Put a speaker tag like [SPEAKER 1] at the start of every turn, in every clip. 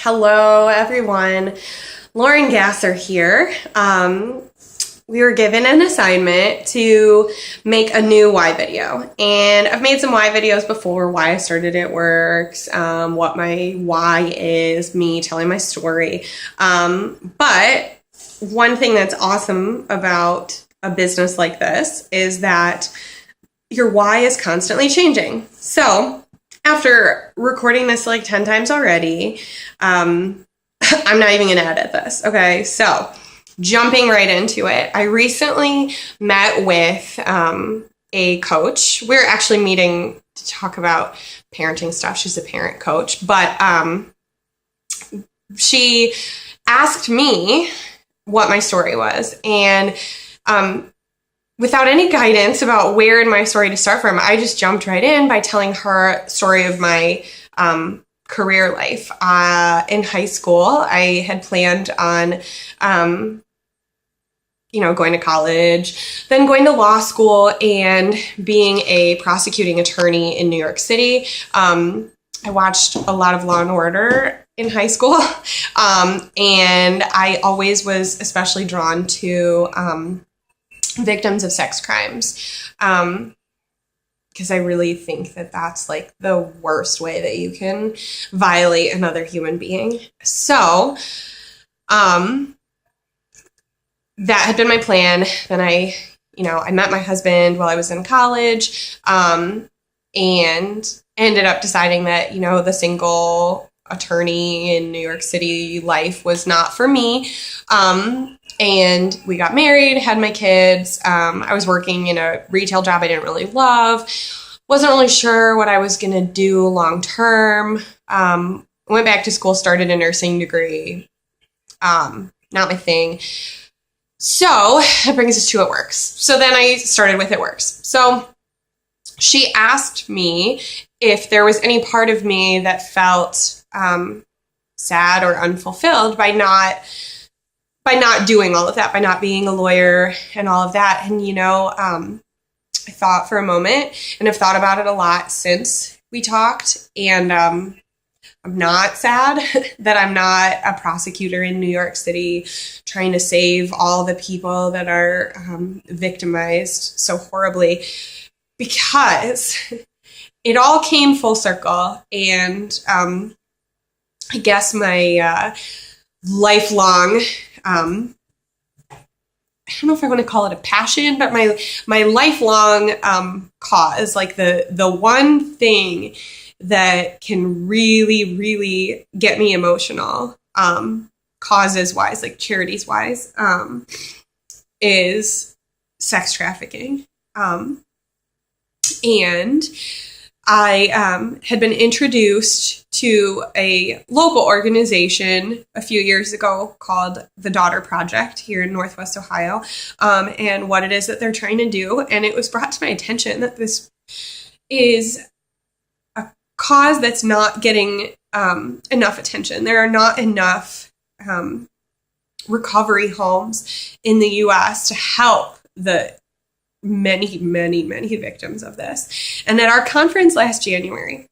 [SPEAKER 1] Hello, everyone. Lauren Gasser here. We were given an assignment to make a new why video. And I've made some why videos before, why I started at Works, what my why is, me telling my story. But one thing that's awesome about a business like this is that your why is constantly changing. So after recording this like 10 times already, I'm not even going to edit this. Okay, so jumping right into it, I recently met with a coach. We're actually meeting to talk about parenting stuff. She's a parent coach, but she asked me what my story was. And without any guidance about where in my story to start from, I just jumped right in by telling her story of my career life. In high school, I had planned on, going to college, then going to law school and being a prosecuting attorney in New York City. I watched a lot of Law and Order in high school, and I always was especially drawn to victims of sex crimes, because I really think that that's like the worst way that you can violate another human being. So that had been my plan. Then I met my husband while I was in college, and ended up deciding that, the single attorney in New York City life was not for me. And we got married, had my kids. I was working in a retail job I didn't really love. Wasn't really sure what I was going to do long term. Went back to school, started a nursing degree. Not my thing. So that brings us to It Works. So then I started with It Works. So she asked me if there was any part of me that felt sad or unfulfilled by not doing all of that, by not being a lawyer and all of that. And, I thought for a moment, and I've thought about it a lot since we talked. And I'm not sad that I'm not a prosecutor in New York City trying to save all the people that are victimized so horribly, because it all came full circle. And I guess my lifelong, I don't know if I want to call it a passion, but my lifelong cause, like the one thing that can really, really get me emotional, causes wise, like charities wise, is sex trafficking. And I had been introduced to a local organization a few years ago called the Daughter Project here in Northwest Ohio, and what it is that they're trying to do. And it was brought to my attention that this is a cause that's not getting enough attention. There are not enough recovery homes in the U.S. to help the many, many, many victims of this. And at our conference last January,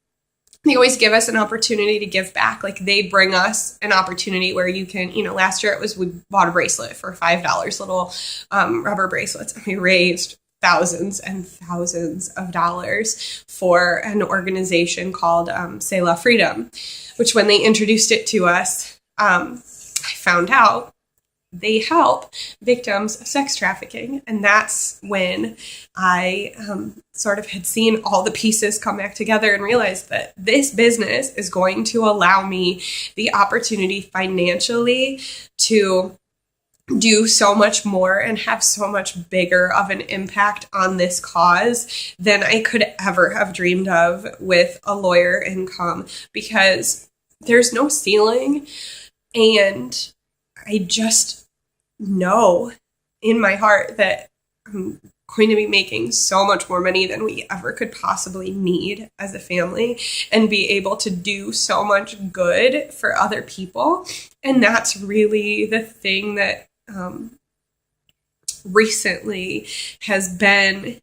[SPEAKER 1] they always give us an opportunity to give back. Like, they bring us an opportunity where you can, last year we bought a bracelet for $5, little rubber bracelets. And we raised thousands and thousands of dollars for an organization called Selah Freedom, which when they introduced it to us, I found out they help victims of sex trafficking. And that's when I sort of had seen all the pieces come back together and realized that this business is going to allow me the opportunity financially to do so much more and have so much bigger of an impact on this cause than I could ever have dreamed of with a lawyer income, because there's no ceiling. And I just know in my heart that I'm going to be making so much more money than we ever could possibly need as a family, and be able to do so much good for other people. And that's really the thing that recently has been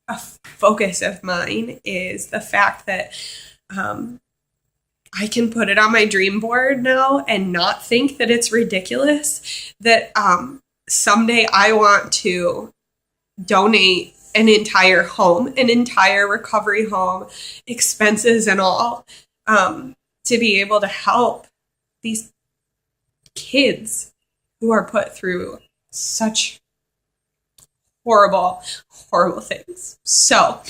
[SPEAKER 1] a focus of mine, is the fact that I can put it on my dream board now and not think that it's ridiculous that someday I want to donate an entire home, an entire recovery home, expenses and all, to be able to help these kids who are put through such horrible, horrible things. So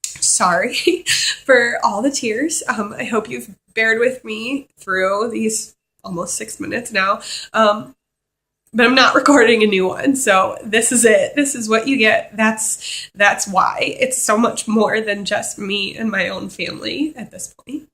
[SPEAKER 1] sorry for all the tears. I hope you've bared with me through these almost 6 minutes now. But I'm not recording a new one. So this is it. This is what you get. That's why it's so much more than just me and my own family at this point.